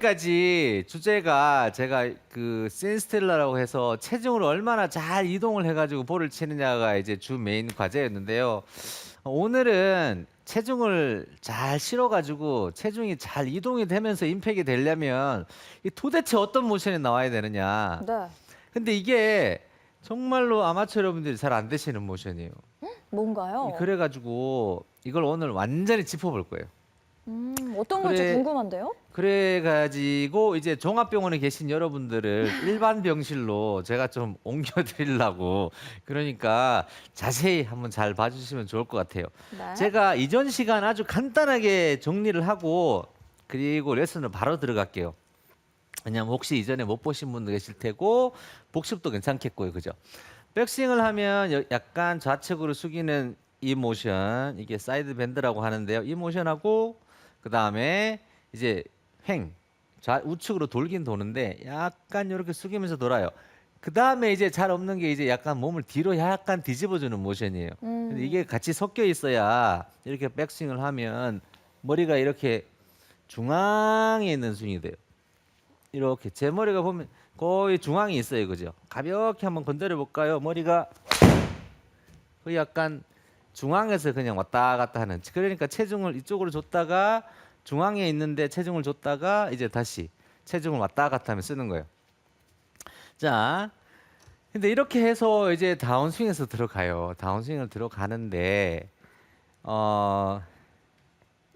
지금까지 주제가 제가 그 신스틸러라고 해서 체중을 얼마나 잘 이동을 해가지고 볼을 치느냐가 이제 주 메인 과제였는데요. 오늘은 체중을 잘 실어가지고 체중이 잘 이동이 되면서 임팩이 되려면 이 도대체 어떤 모션이 나와야 되느냐. 네. 근데 이게 정말로 아마추어 여러분들이 잘 안 되시는 모션이에요. 뭔가요? 그래가지고 이걸 오늘 완전히 짚어볼 거예요. 어떤 건지 그래- 궁금한데요? 그래가지고 이제 종합병원에 계신 여러분들을 일반 병실로 제가 좀 옮겨드리려고 그러니까 자세히 한번 잘 봐주시면 좋을 것 같아요. 네. 제가 이전 시간 아주 간단하게 정리를 하고 그리고 레슨을 바로 들어갈게요. 왜냐면 혹시 이전에 못 보신 분도 계실 테고 복습도 괜찮겠고요, 그죠? 백스윙을 하면 약간 좌측으로 숙이는 이 모션, 이게 사이드 밴드라고 하는데요. 이 모션하고 그 다음에 이제 우측으로 돌긴 도는데 약간 이렇게 숙이면서 돌아요. 그 다음에 이제 잘 없는 게 이제 약간 몸을 뒤로 약간 뒤집어주는 모션이에요. 근데 이게 같이 섞여 있어야 이렇게 백스윙을 하면 머리가 이렇게 중앙에 있는 스윙이 돼요. 이렇게 제 머리가 보면 거의 중앙에 있어요, 그죠? 가볍게 한번 건드려 볼까요? 머리가 거의 약간 중앙에서 그냥 왔다 갔다 하는. 그러니까 체중을 이쪽으로 줬다가 중앙에 있는데 체중을 줬다가 이제 다시 체중을 왔다 갔다 하면 쓰는 거예요. 자, 근데 이렇게 해서 이제 다운스윙에서 들어가요. 다운스윙을 들어가는데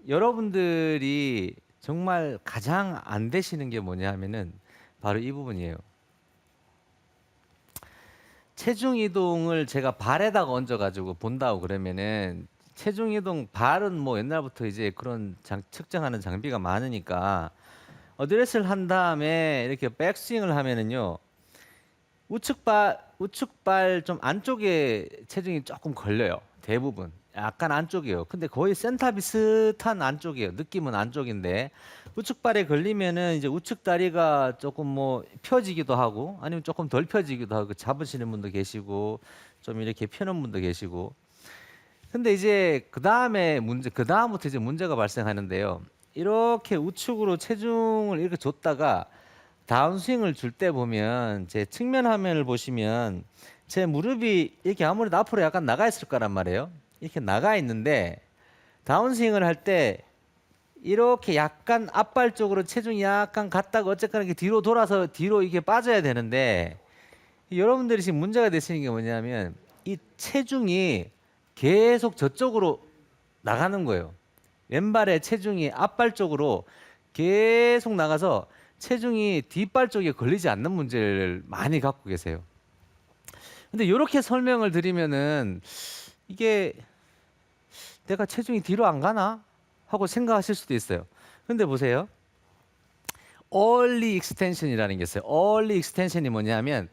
여러분들이 정말 가장 안 되시는 게 뭐냐 하면은 바로 이 부분이에요. 체중 이동을 제가 발에다가 얹어가지고 본다고 그러면은 체중 이동 발은 뭐 옛날부터 이제 그런 측정하는 장비가 많으니까 어드레스를 한 다음에 이렇게 백스윙을 하면은요 우측발 좀 안쪽에 체중이 조금 걸려요. 대부분 약간 안쪽이에요. 근데 거의 센터 비슷한 안쪽이에요. 느낌은 안쪽인데 우측발에 걸리면은 이제 우측 다리가 조금 뭐 펴지기도 하고 아니면 조금 덜 펴지기도 하고 잡으시는 분도 계시고 좀 이렇게 펴는 분도 계시고. 근데 이제 그 다음부터 이제 문제가 발생하는데요. 이렇게 우측으로 체중을 이렇게 줬다가 다운스윙을 줄 때 보면 제 측면 화면을 보시면 제 무릎이 이렇게 아무래도 앞으로 약간 나가 있을 거란 말이에요. 이렇게 나가 있는데 다운스윙을 할 때 이렇게 약간 앞발 쪽으로 체중이 약간 갔다가 어쨌거나 이렇게 뒤로 돌아서 뒤로 이게 빠져야 되는데 여러분들이 지금 문제가 되시는 게 뭐냐면 이 체중이 계속 저쪽으로 나가는 거예요. 왼발의 체중이 앞발 쪽으로 계속 나가서 체중이 뒷발 쪽에 걸리지 않는 문제를 많이 갖고 계세요. 근데 이렇게 설명을 드리면은 이게 내가 체중이 뒤로 안 가나 하고 생각하실 수도 있어요. 근데 보세요. early extension이라는 게 있어요. early extension이 뭐냐면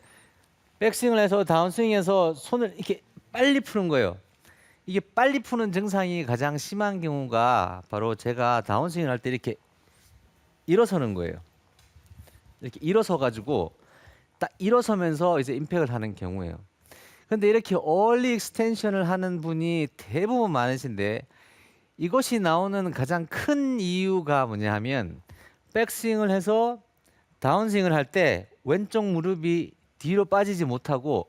백스윙을 해서 다운스윙해서 손을 이렇게 빨리 푸는 거예요. 이게 빨리 푸는 증상이 가장 심한 경우가 바로 제가 다운스윙을 할 때 이렇게 일어서는 거예요. 이렇게 일어서 가지고 딱 일어서면서 이제 임팩을 하는 경우예요. 근데 이렇게 early extension을 하는 분이 대부분 많으신데 이것이 나오는 가장 큰 이유가 뭐냐 하면 백스윙을 해서 다운스윙을 할 때 왼쪽 무릎이 뒤로 빠지지 못하고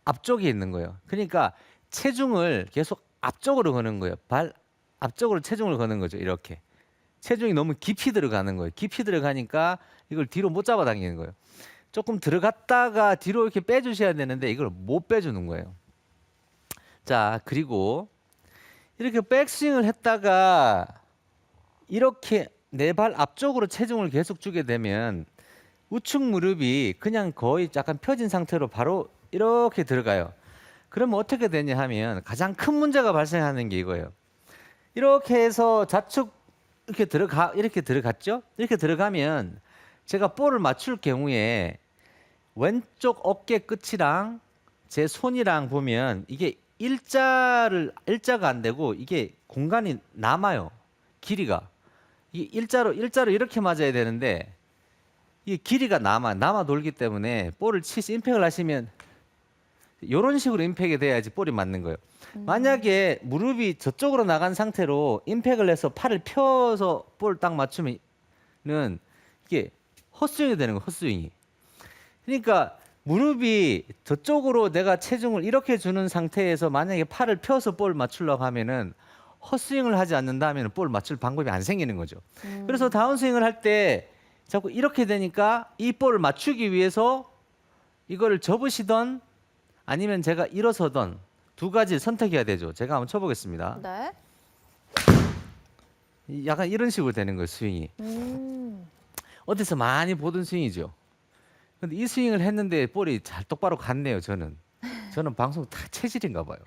앞쪽에 있는 거예요. 그러니까 체중을 계속 앞쪽으로 거는 거예요. 발 앞쪽으로 체중을 거는 거죠. 이렇게. 체중이 너무 깊이 들어가는 거예요. 깊이 들어가니까 이걸 뒤로 못 잡아당기는 거예요. 조금 들어갔다가 뒤로 이렇게 빼주셔야 되는데 이걸 못 빼주는 거예요. 자, 그리고 이렇게 백스윙을 했다가 이렇게 내 발 앞쪽으로 체중을 계속 주게 되면 우측 무릎이 그냥 거의 약간 펴진 상태로 바로 이렇게 들어가요. 그러면 어떻게 되냐 하면 가장 큰 문제가 발생하는 게 이거예요. 이렇게 해서 좌측 이렇게 들어갔죠? 이렇게 들어가면 제가 볼을 맞출 경우에 왼쪽 어깨 끝이랑 제 손이랑 보면 이게 일자가 안 되고 이게 공간이 남아요. 길이가. 이 일자로 이렇게 맞아야 되는데 이 길이가 남아 돌기 때문에 볼을 임팩을 하시면 이런 식으로 임팩이 돼야지 볼이 맞는 거예요. 만약에 무릎이 저쪽으로 나간 상태로 임팩을 해서 팔을 펴서 볼 딱 맞추면은 이게 헛스윙이 되는 거예요. 헛스윙이. 그러니까 무릎이 저쪽으로 내가 체중을 이렇게 주는 상태에서 만약에 팔을 펴서 볼 맞추려고 하면은 헛스윙을 하지 않는다면 볼 맞출 방법이 안 생기는 거죠. 그래서 다운스윙을 할 때 자꾸 이렇게 되니까 이 볼을 맞추기 위해서 이거를 접으시던 아니면 제가 일어서던 두 가지 선택해야 되죠. 제가 한번 쳐보겠습니다. 네. 약간 이런 식으로 되는 거예요, 스윙이. 어디서 많이 보던 스윙이죠. 근데 이 스윙을 했는데 볼이 잘 똑바로 갔네요, 저는. 저는 방송 다 체질인가 봐요.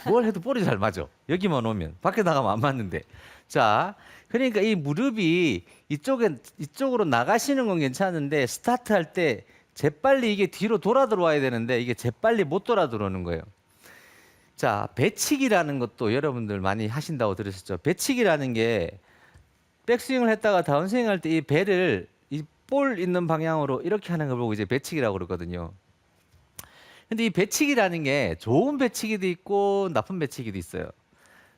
뭘 해도 볼이 잘 맞아. 여기만 오면. 밖에 나가면 안 맞는데. 자, 그러니까 이 무릎이 이쪽으로 나가시는 건 괜찮은데 스타트할 때 재빨리 이게 뒤로 돌아 들어와야 되는데 이게 재빨리 못 돌아 들어오는 거예요. 자, 배치기라는 것도 여러분들 많이 하신다고 들으셨죠? 배치기라는 게 백스윙을 했다가 다운스윙 할 때 이 배를 이 볼 있는 방향으로 이렇게 하는 걸 보고 이제 배치기라고 그러거든요. 근데 이 배치기라는 게 좋은 배치기도 있고 나쁜 배치기도 있어요.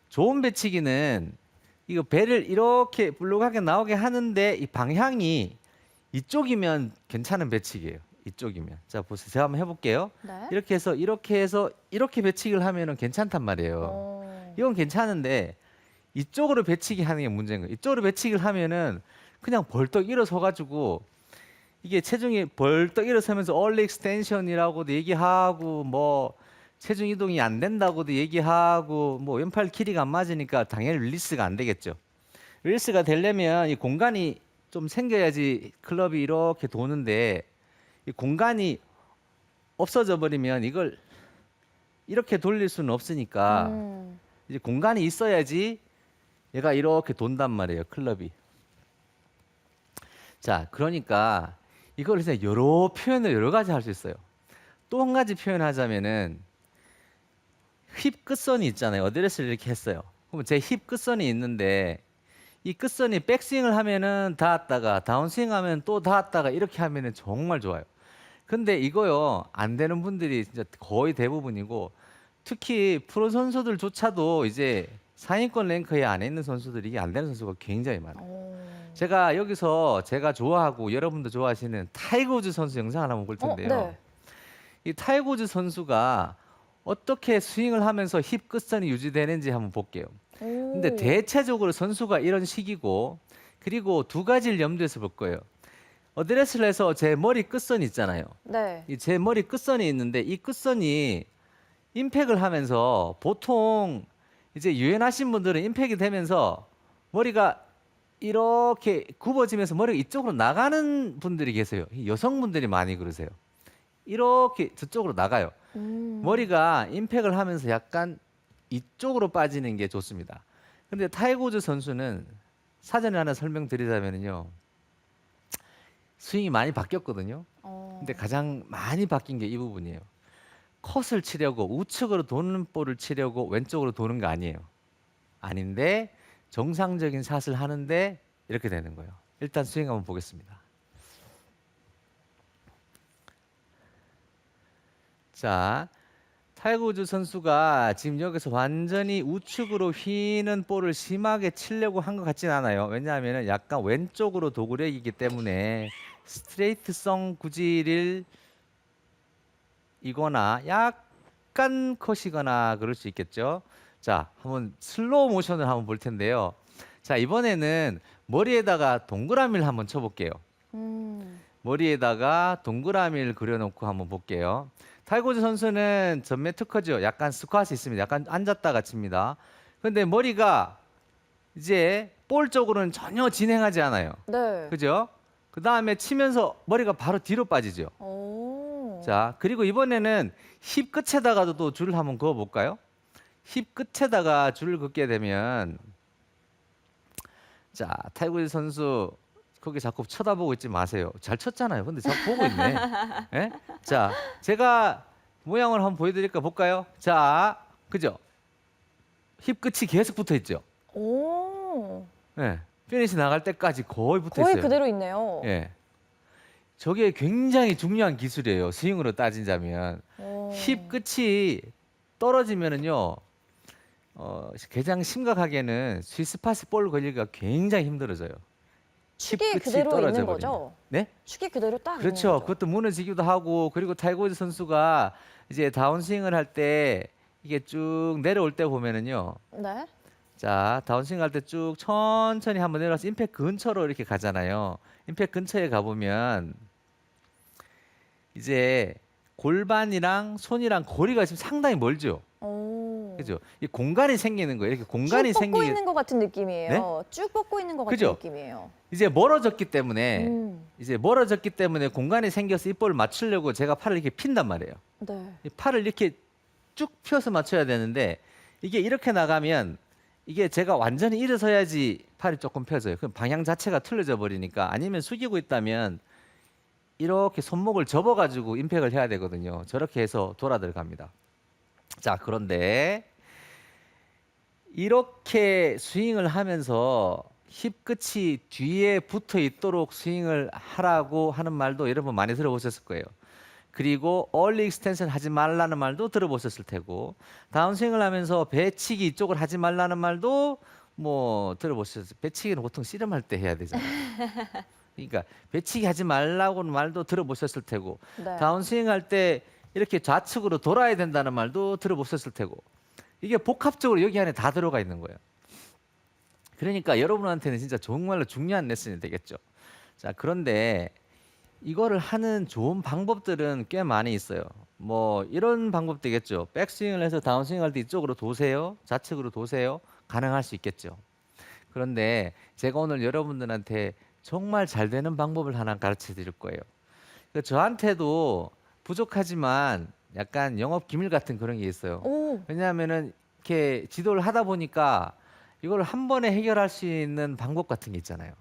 좋은 배치기는 이거 배를 이렇게 불룩하게 나오게 하는데 이 방향이 이쪽이면 괜찮은 배치기예요. 이쪽이면. 자, 보세요. 제가 한번 해볼게요. 네. 이렇게 해서 이렇게 배치기를 하면은 괜찮단 말이에요. 이건 괜찮은데 이쪽으로 배치기 하는 게 문제인 거예요. 이쪽으로 배치기를 하면은 그냥 벌떡 일어서 가지고 이게 체중이 벌떡 일어서면서 얼리 익스텐션이라고도 얘기하고 뭐 체중 이동이 안 된다고도 얘기하고 뭐 왼팔 길이가 안 맞으니까 당연히 릴리스가 안 되겠죠. 릴리스가 되려면 이 공간이 좀 생겨야지 클럽이 이렇게 도는데 이 공간이 없어져 버리면 이걸 이렇게 돌릴 수는 없으니까 이제 공간이 있어야지 얘가 이렇게 돈단 말이에요, 클럽이. 자, 그러니까 이걸 그래서 여러 표현을 여러 가지 할 수 있어요. 또 한 가지 표현하자면은 힙 끝선이 있잖아요. 어드레스를 이렇게 했어요. 그럼 제 힙 끝선이 있는데 이 끝선이 백스윙을 하면은 닿았다가 다운스윙 하면 또 닿았다가 이렇게 하면은 정말 좋아요. 근데 이거요, 안 되는 분들이 진짜 거의 대부분이고 특히 프로 선수들조차도 이제 상위권 랭크에 안에 있는 선수들이 이게 안 되는 선수가 굉장히 많아요. 제가 여기서 제가 좋아하고 여러분도 좋아하시는 타이거 우즈 선수 영상을 한번 볼 텐데요. 네. 이 타이거 우즈 선수가 어떻게 스윙을 하면서 힙 끝선이 유지되는지 한번 볼게요. 근데 대체적으로 선수가 이런 식이고 그리고 두 가지를 염두에서 볼 거예요. 어드레스를 해서 제 머리 끝선이 있잖아요. 네. 이 제 머리 끝선이 있는데 이 끝선이 임팩을 하면서 보통 이제 유연하신 분들은 임팩이 되면서 머리가 이렇게 굽어지면서 머리가 이쪽으로 나가는 분들이 계세요. 여성분들이 많이 그러세요. 이렇게 저쪽으로 나가요. 머리가 임팩을 하면서 약간 이쪽으로 빠지는 게 좋습니다. 근데 타이거 우즈 선수는 사전에 하나 설명드리자면요. 스윙이 많이 바뀌었거든요. 근데 가장 많이 바뀐 게 이 부분이에요. 컷을 치려고 우측으로 도는 볼을 치려고 왼쪽으로 도는 거 아니에요. 아닌데 정상적인 샷을 하는데 이렇게 되는 거예요. 일단 스윙 한번 보겠습니다. 자, 타이거 우즈 선수가 지금 여기서 완전히 우측으로 휘는 볼을 심하게 치려고 한 것 같진 않아요. 왜냐하면 약간 왼쪽으로 도구력이기 때문에 스트레이트성 구질을 이거나 약간 컷이거나 그럴 수 있겠죠. 자, 한번 슬로우 모션을 한번 볼 텐데요. 자, 이번에는 머리에다가 동그라미를 한번 쳐볼게요. 머리에다가 동그라미를 그려놓고 한번 볼게요. 타이거 우즈 선수는 전매 특허죠. 약간 스쿼트 있습니다. 약간 앉았다가 칩니다. 근데 머리가 이제 볼 쪽으로는 전혀 진행하지 않아요. 네. 그죠? 그 다음에 치면서 머리가 바로 뒤로 빠지죠. 자, 그리고 이번에는 힙 끝에다가도 또 줄을 한번 그어 볼까요? 힙 끝에다가 줄을 긋게 되면 자, 타이거 우즈 선수 거기 자꾸 쳐다보고 있지 마세요. 잘 쳤잖아요. 근데 자꾸 보고 있네. 예? 자, 제가 모양을 한번 보여드릴까 볼까요? 자, 그죠? 힙 끝이 계속 붙어 있죠. 예, 피니시 나갈 때까지 거의 붙어 거의 있어요. 그대로 있네요. 예, 저게 굉장히 중요한 기술이에요. 스윙으로 따지자면 힙 끝이 떨어지면은요, 가장 심각하게는 스위스파스 볼 걸리기가 굉장히 힘들어져요. 축이 힙 끝이 그대로 떨어져 있는 버립니다. 거죠? 네? 축이 그대로 딱 있는 그렇죠. 거죠? 그것도 무너지기도 하고 그리고 타이거 우즈 선수가 이제 다운스윙을 할 때 이게 쭉 내려올 때 보면은요. 네. 자, 다운스윙 할 때 쭉 천천히 한번 내려와서 임팩트 근처로 이렇게 가잖아요. 임팩트 근처에 가보면 이제 골반이랑 손이랑 거리가 지금 상당히 멀죠. 오. 그죠? 이 공간이 생기는 거예요. 이렇게 쭉 공간이 뻗고 생기게 있는 것 같은 느낌이에요. 쭉 뻗고 있는 것 같은 그죠? 느낌이에요. 이제 멀어졌기 때문에 음. 이제 멀어졌기 때문에 공간이 생겨서 이 볼을 맞추려고 제가 팔을 이렇게 핀단 말이에요. 네. 이 팔을 이렇게 쭉 펴서 맞춰야 되는데 이게 이렇게 나가면 이게 제가 완전히 일어서야지 팔이 조금 펴져요. 그럼 방향 자체가 틀려져 버리니까 아니면 숙이고 있다면 이렇게 손목을 접어가지고 임팩을 해야 되거든요. 저렇게 해서 돌아 들어갑니다. 자, 그런데 이렇게 스윙을 하면서 힙 끝이 뒤에 붙어 있도록 스윙을 하라고 하는 말도 여러분 많이 들어보셨을 거예요. 그리고 얼리 익스텐션 하지 말라는 말도 들어보셨을 테고 다운스윙을 하면서 배치기 이쪽을 하지 말라는 말도 뭐 들어보셨어요. 배치기는 보통 씨름할 때 해야 되잖아요. 그러니까 배치기 하지 말라고는 말도 들어보셨을 테고 네. 다운스윙 할 때 이렇게 좌측으로 돌아야 된다는 말도 들어보셨을 테고 이게 복합적으로 여기 안에 다 들어가 있는 거예요. 그러니까 여러분한테는 진짜 정말로 중요한 레슨이 되겠죠. 자, 그런데 이거를 하는 좋은 방법들은 꽤 많이 있어요. 뭐 이런 방법 되겠죠. 백스윙을 해서 다운스윙 할 때 이쪽으로 도세요. 좌측으로 도세요. 가능할 수 있겠죠. 그런데 제가 오늘 여러분들한테 정말 잘 되는 방법을 하나 가르쳐 드릴 거예요. 저한테도 부족하지만 약간 영업 기밀 같은 그런 게 있어요. 오. 왜냐하면은 이렇게 지도를 하다 보니까 이걸 한 번에 해결할 수 있는 방법 같은 게 있잖아요.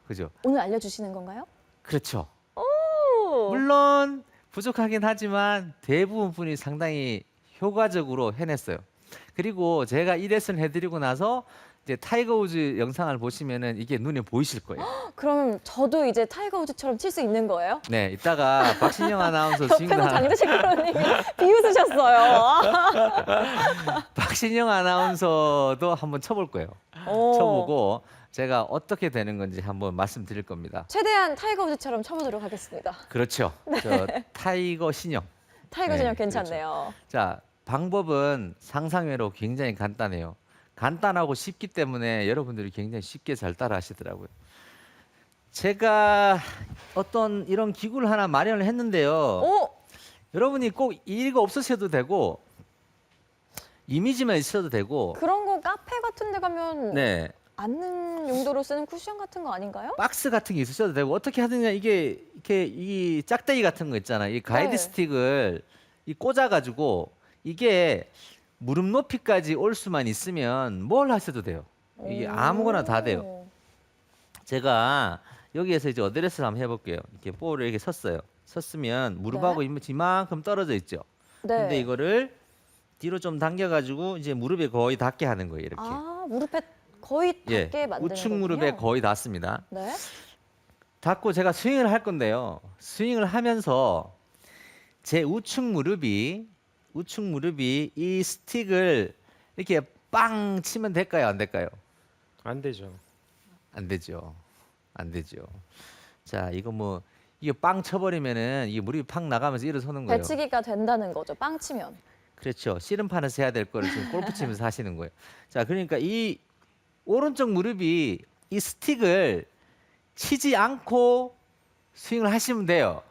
그죠? 오늘 알려주시는 건가요? 그렇죠. 오. 물론 부족하긴 하지만 대부분 분이 상당히 효과적으로 해냈어요. 그리고 제가 이 레슨 해드리고 나서 이제 타이거 우즈 영상을 보시면은 이게 눈에 보이실 거예요. 그럼 저도 이제 타이거 우즈처럼 칠 수 있는 거예요? 네, 이따가 박신영 아나운서 스윙을 옆에서 장대식 프로님이 비웃으셨어요. 박신영 아나운서도 한번 쳐볼 거예요. 오. 쳐보고 제가 어떻게 되는 건지 한번 말씀드릴 겁니다. 최대한 타이거 우즈처럼 쳐보도록 하겠습니다. 그렇죠. 저 타이거 신영. 타이거 네, 진영 그렇죠. 괜찮네요. 자, 방법은 상상외로 굉장히 간단해요. 간단하고 쉽기 때문에 여러분들이 굉장히 쉽게 잘 따라 하시더라고요. 제가 어떤 이런 기구를 하나 마련을 했는데요. 오. 여러분이 꼭 이거 없으셔도 되고 이미지만 있어도 되고 그런 거 카페 같은 데 가면 네. 앉는 용도로 쓰는 쿠션 같은 거 아닌가요? 박스 같은 게 있으셔도 되고 어떻게 하느냐 이게 이렇게 이 짝대기 같은 거 있잖아요. 이 가이드 네. 스틱을 이 꽂아 가지고 이게 무릎 높이까지 올 수만 있으면 뭘 하셔도 돼요. 이게 아무거나 다 돼요. 오. 제가 여기에서 이제 어드레스를 한번 해볼게요. 이렇게 볼을 이렇게 섰어요. 섰으면 무릎하고 이만큼 떨어져 있죠. 네. 근데 이거를 뒤로 좀 당겨가지고 이제 무릎에 거의 닿게 하는 거예요. 이렇게. 아, 무릎에 거의 예, 닿게 만드는 우측 거군요. 무릎에 거의 닿습니다. 네. 닿고 제가 스윙을 할 건데요. 스윙을 하면서 제 우측 무릎이 이 스틱을 이렇게 빵 치면 될까요? 안 될까요? 안 되죠. 안 되죠. 안 되죠. 자, 이게 빵 쳐버리면은 이게 무릎이 팍 나가면서 일어서는 거예요. 배치기가 된다는 거죠. 빵 치면. 그렇죠. 씨름판에서 해야 될 거를 지금 골프 치면서 하시는 거예요. 자, 그러니까 이 오른쪽 무릎이 이 스틱을 치지 않고 스윙을 하시면 돼요.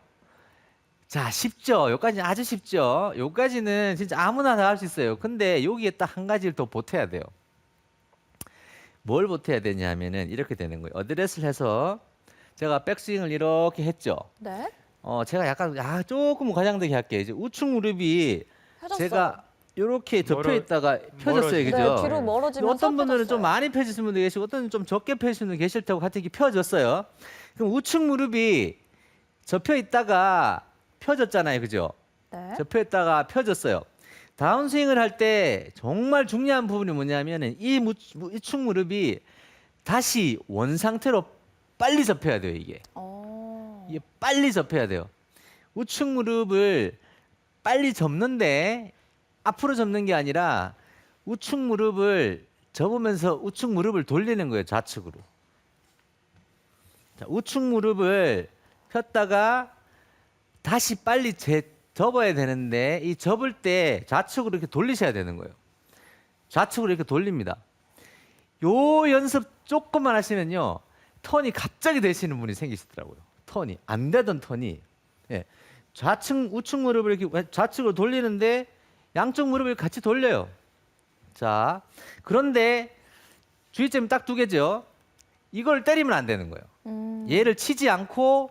자, 쉽죠? 여기까지는 아주 쉽죠? 여기까지는 진짜 아무나 다 할 수 있어요. 근데 여기에 딱 한 가지를 더 보태야 돼요. 뭘 보태야 되냐 하면은 이렇게 되는 거예요. 어드레스를 해서 제가 백스윙을 이렇게 했죠. 네. 제가 약간 조금 과장되게 할게요. 이제 우측 무릎이 펴졌어요. 제가 이렇게 접혀 멀어- 있다가 펴졌어요. 멀어지- 그죠? 네, 뒤로 멀어지면서 어떤 분들은 펴졌어요. 좀 많이 펴지신 분도 계시고 어떤 분은 좀 적게 펴지신 분도 계실 테고 하여튼 이렇게 펴졌어요. 그럼 우측 무릎이 접혀 있다가 펴졌잖아요. 그죠? 네. 접혀 있다가 펴졌어요. 다운스윙을 할 때 정말 중요한 부분이 뭐냐면은 이 우측 무릎이 다시 원 상태로 빨리 접혀야 돼요. 이게 빨리 접혀야 돼요. 우측 무릎을 빨리 접는데 앞으로 접는 게 아니라 우측 무릎을 접으면서 우측 무릎을 돌리는 거예요. 좌측으로. 자, 우측 무릎을 폈다가 다시 빨리 접어야 되는데 이 접을 때 좌측으로 이렇게 돌리셔야 되는 거예요. 좌측으로 이렇게 돌립니다. 요 연습 조금만 하시면요. 턴이 갑자기 되시는 분이 생기시더라고요. 턴이 안 되던 턴이 예. 좌측 우측 무릎을 이렇게 좌측으로 돌리는데 양쪽 무릎을 같이 돌려요. 자, 그런데 주의점이 딱 두 개죠. 이걸 때리면 안 되는 거예요. 얘를 치지 않고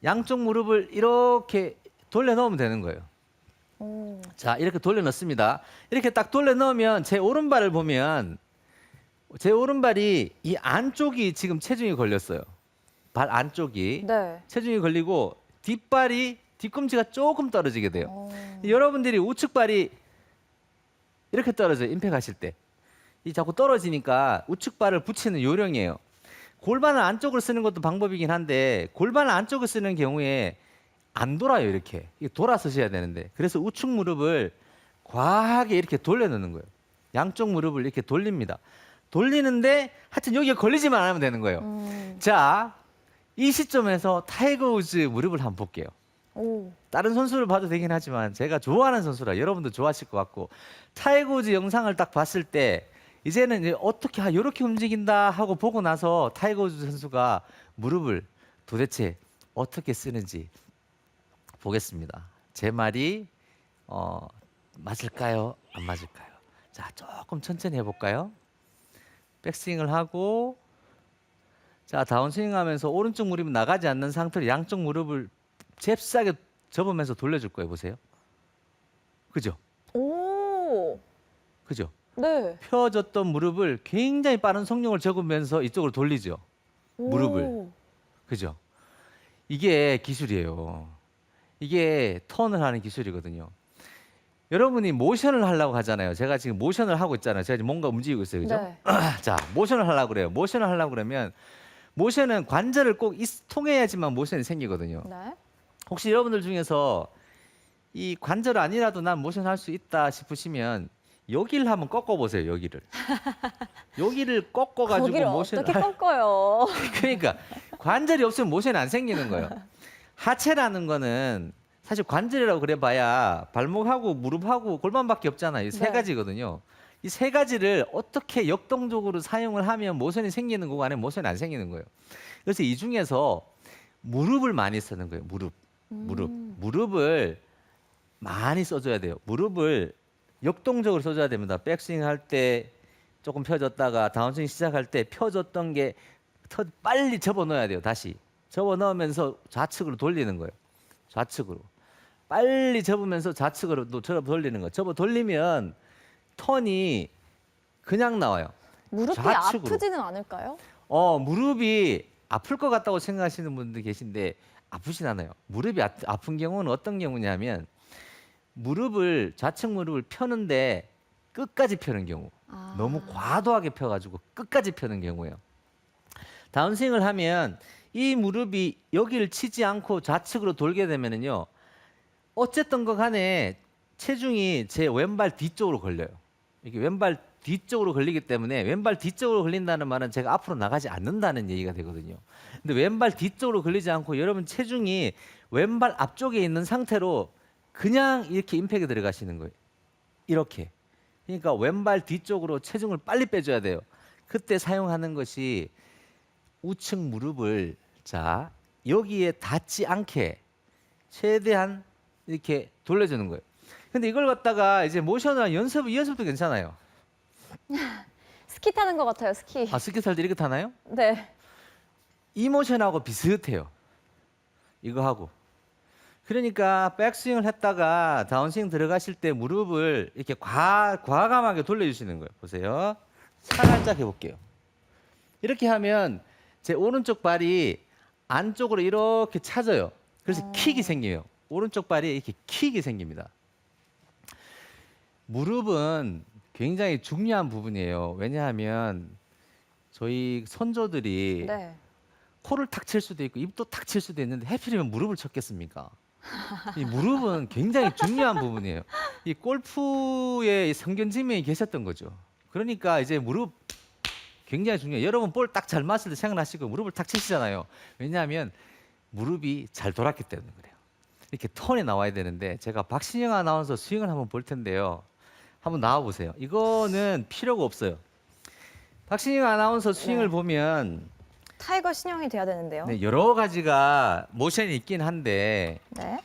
양쪽 무릎을 이렇게 돌려 넣으면 되는 거예요. 오. 자, 이렇게 돌려 넣습니다. 이렇게 딱 돌려 넣으면 제 오른발을 보면 제 오른발이 이 안쪽이 지금 체중이 걸렸어요. 발 안쪽이 네. 체중이 걸리고 뒷발이 뒤꿈치가 조금 떨어지게 돼요. 어. 여러분들이 우측 발이 이렇게 떨어져요. 임팩 하실 때. 이 자꾸 떨어지니까 우측 발을 붙이는 요령이에요. 골반을 안쪽으로 쓰는 것도 방법이긴 한데 골반을 안쪽으로 쓰는 경우에 안 돌아요. 이렇게 돌아서셔야 되는데 그래서 우측 무릎을 과하게 이렇게 돌려놓는 거예요. 양쪽 무릎을 이렇게 돌립니다. 돌리는데 하여튼 여기에 걸리지만 않으면 되는 거예요. 자, 이 시점에서 타이거 우즈 무릎을 한번 볼게요. 오. 다른 선수를 봐도 되긴 하지만 제가 좋아하는 선수라 여러분도 좋아하실 것 같고 타이거 우즈 영상을 딱 봤을 때 이제는 이제 어떻게 이렇게 움직인다 하고 보고 나서 타이거 우즈 선수가 무릎을 도대체 어떻게 쓰는지 보겠습니다. 제 말이 맞을까요? 안 맞을까요? 자, 조금 천천히 해볼까요? 백스윙을 하고 자, 다운스윙하면서 오른쪽 무릎이 나가지 않는 상태로 양쪽 무릎을 잽싸게 접으면서 돌려줄 거예요. 보세요. 그죠? 오. 그죠? 네. 펴졌던 무릎을 굉장히 빠른 속력을 접으면서 이쪽으로 돌리죠. 무릎을. 오. 그죠? 이게 기술이에요. 이게 턴을 하는 기술이거든요. 여러분이 모션을 하려고 하잖아요. 제가 지금 모션을 하고 있잖아요. 제가 지금 뭔가 움직이고 있어요. 그죠? 네. 자, 모션을 하려고 그래요. 모션을 하려고 그러면 모션은 관절을 꼭 통해야지만 모션이 생기거든요. 네. 혹시 여러분들 중에서 이 관절 아니라도 난 모션 할 수 있다 싶으시면 여기를 한번 꺾어 보세요. 여기를. 여기를 꺾어 가지고 거기를 모션 어떻게 꺾어요? 그러니까 관절이 없으면 모션이 안 생기는 거예요. 하체라는 거는 사실 관절이라고 그래 봐야 발목하고 무릎하고 골반밖에 없잖아요. 이 세 네. 가지거든요. 이 세 가지를 어떻게 역동적으로 사용을 하면 모션이 생기는 거고 아니면 모션이 안 생기는 거예요. 그래서 이 중에서 무릎을 많이 쓰는 거예요. 무릎을 많이 써줘야 돼요. 무릎을 역동적으로 써줘야 됩니다. 백스윙 할 때 조금 펴졌다가 다운스윙 시작할 때 펴졌던 게 빨리 접어 넣어야 돼요. 다시 접어 넣으면서 좌측으로 돌리는 거예요. 좌측으로 빨리 접으면서 좌측으로 또 접어 돌리는 거예요. 접어 돌리면 턴이 그냥 나와요. 무릎이 좌측으로. 아프지는 않을까요? 무릎이 아플 것 같다고 생각하시는 분들 계신데 아프진 않아요. 무릎이 아픈 경우는 어떤 경우냐면 무릎을 좌측 무릎을 펴는데 끝까지 펴는 경우. 아. 너무 과도하게 펴가지고 끝까지 펴는 경우예요. 다운스윙을 하면 이 무릎이 여기를 치지 않고 좌측으로 돌게 되면은요. 어쨌든 것 간에 체중이 제 왼발 뒤쪽으로 걸려요. 이렇게 왼발 뒤쪽으로 걸리기 때문에 왼발 뒤쪽으로 걸린다는 말은 제가 앞으로 나가지 않는다는 얘기가 되거든요. 근데 왼발 뒤쪽으로 걸리지 않고 여러분 체중이 왼발 앞쪽에 있는 상태로 그냥 이렇게 임팩에 들어가시는 거예요. 이렇게. 그러니까 왼발 뒤쪽으로 체중을 빨리 빼줘야 돼요. 그때 사용하는 것이 우측 무릎을 자 여기에 닿지 않게 최대한 이렇게 돌려주는 거예요. 근데 이걸 갖다가 이제 모션을 이 연습도 괜찮아요. 스키 타는 것 같아요. 스키. 아, 스키 탈 때 이렇게 타나요? 네. 이 모션하고 비슷해요. 이거 하고. 그러니까 백스윙을 했다가 다운스윙 들어가실 때 무릎을 이렇게 과감하게 돌려주시는 거예요. 보세요. 살짝 해볼게요. 이렇게 하면 제 오른쪽 발이 안쪽으로 이렇게 차져요. 그래서 킥이 생겨요. 오른쪽 발이 이렇게 킥이 생깁니다. 무릎은 굉장히 중요한 부분이에요. 왜냐하면 저희 선조들이 네. 코를 탁 칠 수도 있고 입도 탁 칠 수도 있는데 해필이면 무릎을 쳤겠습니까? 이 무릎은 굉장히 중요한 부분이에요. 이 골프의 성견지명이 계셨던 거죠. 그러니까 이제 무릎 굉장히 중요해요. 여러분 볼 딱 잘 맞을 때 생각나시고 무릎을 탁 치시잖아요. 왜냐하면 무릎이 잘 돌았기 때문에 그래요. 이렇게 턴이 나와야 되는데 제가 박신영 아나운서 스윙을 한번 볼 텐데요. 한번 나와 보세요. 이거는 필요가 없어요. 박신영 아나운서 스윙을 네. 보면 타이거 신형이 돼야 되는데요. 네, 여러 가지가 모션이 있긴 한데 네.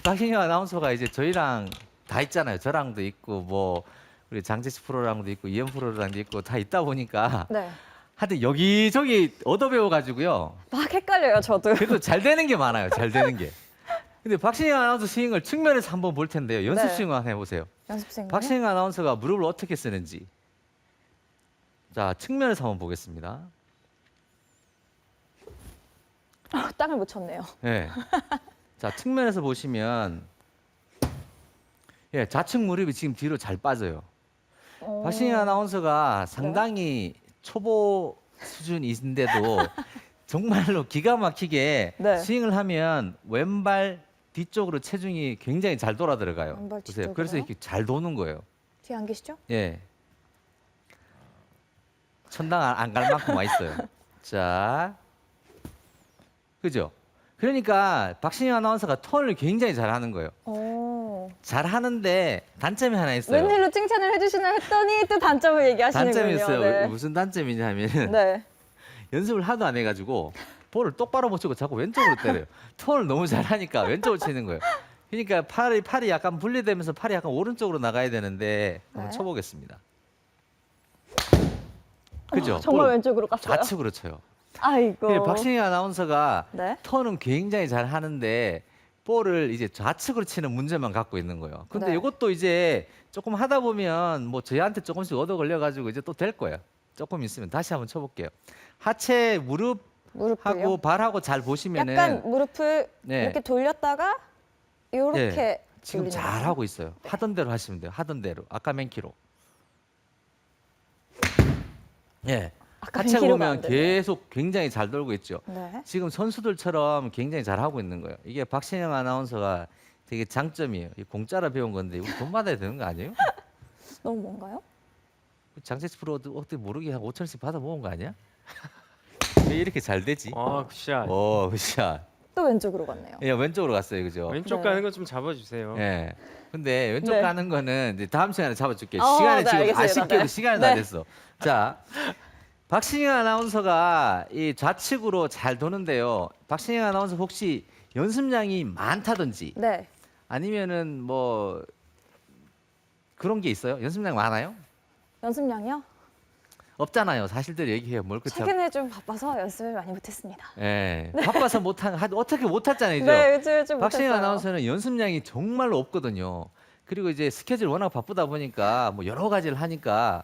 박신영 아나운서가 이제 저희랑 다 있잖아요. 저랑도 있고 뭐 우리 장재식 프로랑도 있고 이현 프로랑도 있고 다 있다 보니까 네. 하여튼 여기저기 얻어 배워가지고요. 막 헷갈려요, 저도. 그래도 잘 되는 게 많아요. 잘 되는 게. 근데 박신영 아나운서 스윙을 측면에서 한번 볼 텐데요. 연습 네. 스윙을 한번 해보세요. 연습생. 박신영 아나운서가 무릎을 어떻게 쓰는지. 자, 측면에서 한번 보겠습니다. 땅을 못 쳤네요. 네. 자, 측면에서 보시면 예, 좌측 무릎이 지금 뒤로 잘 빠져요. 오. 박신영 아나운서가 상당히 초보 수준인데도 정말로 기가 막히게 네. 스윙을 하면 왼발 뒤쪽으로 체중이 굉장히 잘 돌아 들어가요. 왼발 보세요. 그래서 뒤쪽으로요? 이렇게 잘 도는 거예요. 뒤에 안 계시죠? 예. 천당 안 갈 만큼 와 있어요. 자, 그죠? 그러니까 박신영 아나운서가 턴을 굉장히 잘하는 거예요. 오. 잘하는데 단점이 하나 있어요. 웬일로 칭찬을 해주시나 했더니 또 단점을 얘기하시는군요. 단점이 있어요. 네. 무슨 단점이냐면은 네. 연습을 하도 안 해가지고 볼을 똑바로 못 치고 자꾸 왼쪽으로 때려요. 턴을 너무 잘하니까 왼쪽으로 치는 거예요. 그러니까 팔이 약간 분리되면서 팔이 약간 오른쪽으로 나가야 되는데 한번 네. 쳐보겠습니다. 그죠? 정말 볼을 왼쪽으로 갔어요. 좌측으로 쳐요. 아이고. 근데 박신영 아나운서가 네. 턴은 굉장히 잘 하는데 볼을 이제 좌측으로 치는 문제만 갖고 있는 거예요. 근데 네. 이것도 이제 조금 하다 보면 뭐 저희한테 조금씩 얻어 걸려가지고 이제 또 될 거예요. 조금 있으면 다시 한번 쳐볼게요. 하체 무릎하고 무릎을요? 발하고 잘 보시면은 약간 무릎을 네. 이렇게 돌렸다가 이렇게 네. 지금 돌리는 잘 거예요? 하고 있어요. 하던 대로 하시면 돼요. 하던 대로. 아까 맨키로. 예. 아까 하체 맨키로가 보면 안 되네요. 계속 굉장히 잘 돌고 있죠. 네. 지금 선수들처럼 굉장히 잘 하고 있는 거예요. 이게 박신영 아나운서가 되게 장점이에요. 이 공짜로 배운 건데 우리 돈 받아야 되는 거 아니에요? 너무 뭔가요? 장재식 프로 어떻게 모르게 한 5천원씩 받아 모은 거 아니야? 왜 이렇게 잘 되지? 아, 굿샷. 굿샷. 또 왼쪽으로 갔네요. 예, 왼쪽으로 갔어요, 그죠? 왼쪽 네. 가는 거 좀 잡아주세요. 예. 근데 왼쪽 네. 가는 거는 이제 다음 시간에 잡아줄게요. 어, 시간이 네, 지금 알겠습니다. 아쉽게도 네. 시간이 네. 다 됐어. 자, 박신영 아나운서가 이 좌측으로 잘 도는데요. 박신영 아나운서 혹시 연습량이 많다든지 네. 아니면은 뭐 그런 게 있어요? 연습량 많아요? 연습량이요? 없잖아요. 사실대로 얘기해요. 뭘 그렇게 최근에 좀 바빠서 연습을 많이 못했습니다. 예. 바빠서 못한 어떻게 못했잖아요. 네, 요즘 좀 박신영 못했어요. 아나운서는 연습량이 정말로 없거든요. 그리고 이제 스케줄 워낙 바쁘다 보니까 뭐 여러 가지를 하니까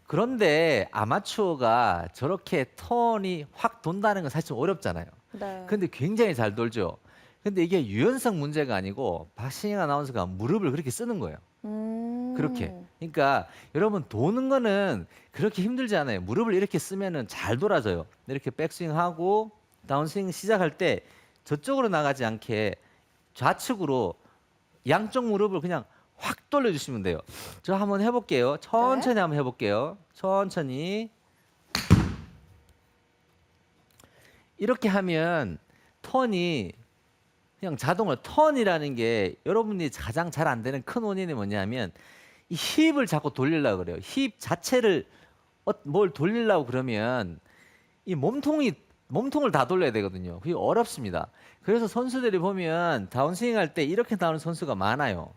그런데 아마추어가 저렇게 턴이 확 돈다는 건 사실 좀 어렵잖아요. 네. 근데 굉장히 잘 돌죠. 근데 이게 유연성 문제가 아니고 박신영 아나운서가 무릎을 그렇게 쓰는 거예요. 그렇게. 그러니까 여러분 도는 거는 그렇게 힘들지 않아요. 무릎을 이렇게 쓰면은 잘 돌아져요. 이렇게 백스윙하고 다운스윙 시작할 때 저쪽으로 나가지 않게 좌측으로 양쪽 무릎을 그냥 확 돌려주시면 돼요. 저 한번 해볼게요. 천천히 한번 해볼게요. 천천히. 이렇게 하면 턴이 그냥 자동으로 턴이라는 게 여러분이 가장 잘 안 되는 큰 원인이 뭐냐면 이 힙을 자꾸 돌리려고 그래요. 힙 자체를 뭘 돌리려고 그러면 이 몸통을 다 돌려야 되거든요. 그게 어렵습니다. 그래서 선수들이 보면 다운스윙 할 때 이렇게 나오는 선수가 많아요.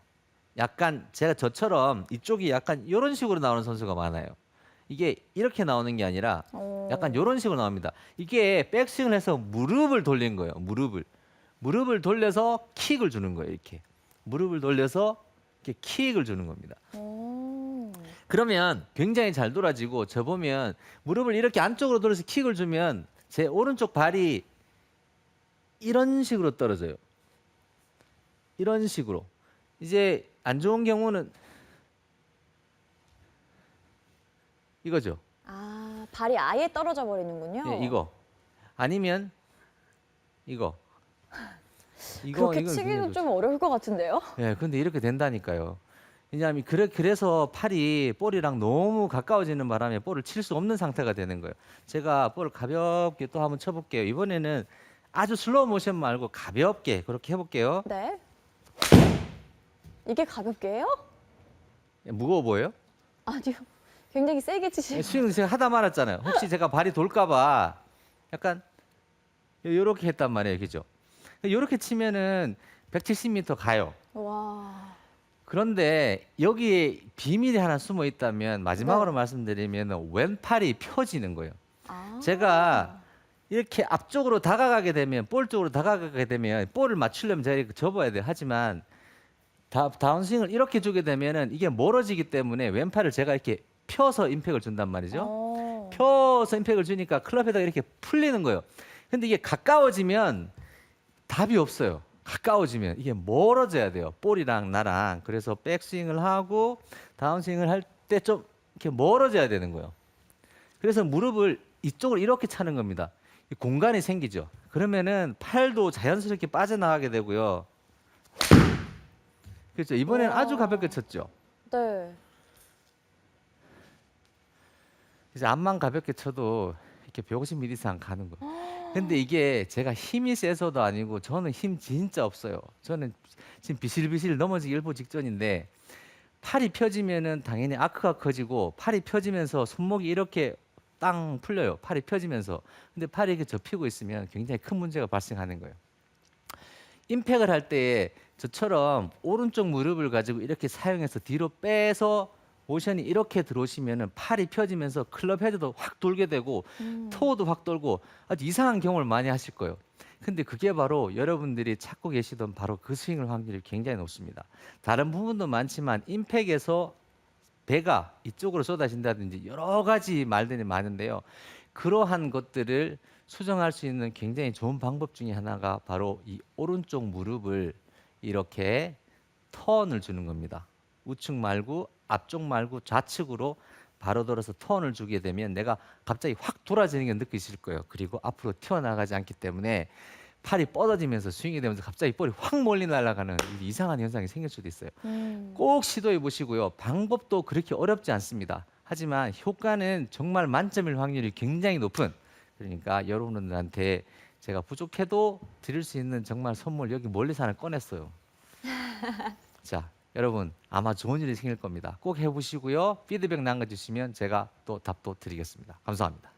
약간 제가 저처럼 이쪽이 약간 이런 식으로 나오는 선수가 많아요. 이게 이렇게 나오는 게 아니라 약간 이런 식으로 나옵니다. 이게 백스윙을 해서 무릎을 돌린 거예요. 무릎을 돌려서 킥을 주는 거예요. 이렇게 무릎을 돌려서 이렇게 킥을 주는 겁니다. 그러면 굉장히 잘 돌아지고 저 보면 무릎을 이렇게 안쪽으로 돌려서 킥을 주면 제 오른쪽 발이 이런 식으로 떨어져요. 이런 식으로. 이제 안 좋은 경우는 이거죠. 아, 발이 아예 떨어져 버리는군요. 예, 이거. 아니면 이거. 그렇게 이건 치기는 굉장히 좀 어려울 것 같은데요? 예, 근데 이렇게 된다니까요. 왜냐하면 그래서 팔이 볼이랑 너무 가까워지는 바람에 볼을 칠 수 없는 상태가 되는 거예요. 제가 볼을 가볍게 또 한번 쳐볼게요. 이번에는 아주 슬로우 모션 말고 가볍게 그렇게 해볼게요. 네. 이게 가볍게 해요? 무거워 보여요? 아니요. 굉장히 세게 치시는 스윙 제가 하다 말았잖아요. 혹시 제가 발이 돌까봐 약간 요렇게 했단 말이에요. 그죠? 요렇게 치면은 170m 가요. 와. 그런데 여기에 비밀이 하나 숨어 있다면 마지막으로 네. 말씀드리면 왼팔이 펴지는 거예요. 아. 제가 이렇게 앞쪽으로 다가가게 되면 볼 쪽으로 다가가게 되면 볼을 맞추려면 제가 이렇게 접어야 돼요. 하지만 다운스윙을 이렇게 주게 되면은 이게 멀어지기 때문에 왼팔을 제가 이렇게 펴서 임팩을 준단 말이죠. 어. 펴서 임팩을 주니까 클럽 헤드가 이렇게 풀리는 거예요. 근데 이게 가까워지면 답이 없어요. 가까워지면 이게 멀어져야 돼요. 볼이랑 나랑. 그래서 백스윙을 하고 다운스윙을 할 때 좀 이렇게 멀어져야 되는 거예요. 그래서 무릎을 이쪽으로 이렇게 차는 겁니다. 이 공간이 생기죠. 그러면은 팔도 자연스럽게 빠져나가게 되고요. 그렇죠. 이번에는 와. 아주 가볍게 쳤죠. 네. 이제 앞만 가볍게 쳐도 이렇게 150m 이상 가는 거예요. 근데 이게 제가 힘이 세서도 아니고 저는 힘 진짜 없어요. 저는 지금 비실비실 넘어지기 일보 직전인데 팔이 펴지면은 당연히 아크가 커지고 팔이 펴지면서 손목이 이렇게 땅 풀려요. 팔이 펴지면서. 근데 팔이 이렇게 접히고 있으면 굉장히 큰 문제가 발생하는 거예요. 임팩을 할 때에 저처럼 오른쪽 무릎을 가지고 이렇게 사용해서 뒤로 빼서 모션이 이렇게 들어오시면은 팔이 펴지면서 클럽 헤드도 확 돌게 되고 토우도 확 돌고 아주 이상한 경험을 많이 하실 거예요. 근데 그게 바로 여러분들이 찾고 계시던 바로 그 스윙을 확률이 굉장히 높습니다. 다른 부분도 많지만 임팩에서 배가 이쪽으로 쏟아진다든지 여러 가지 말들이 많은데요. 그러한 것들을 수정할 수 있는 굉장히 좋은 방법 중에 하나가 바로 이 오른쪽 무릎을 이렇게 턴을 주는 겁니다. 우측 말고 앞쪽 말고 좌측으로 바로 돌아서 턴을 주게 되면 내가 갑자기 확 돌아지는 게 느끼실 거예요. 그리고 앞으로 튀어나가지 않기 때문에 팔이 뻗어지면서 스윙이 되면서 갑자기 볼이 확 멀리 날아가는 이상한 현상이 생길 수도 있어요. 꼭 시도해 보시고요. 방법도 그렇게 어렵지 않습니다. 하지만 효과는 정말 만점일 확률이 굉장히 높은, 그러니까 여러분들한테 제가 부족해도 드릴 수 있는 정말 선물 여기 멀리서 하나 꺼냈어요. 자, 여러분 아마 좋은 일이 생길 겁니다. 꼭 해보시고요. 피드백 남겨주시면 제가 또 답도 드리겠습니다. 감사합니다.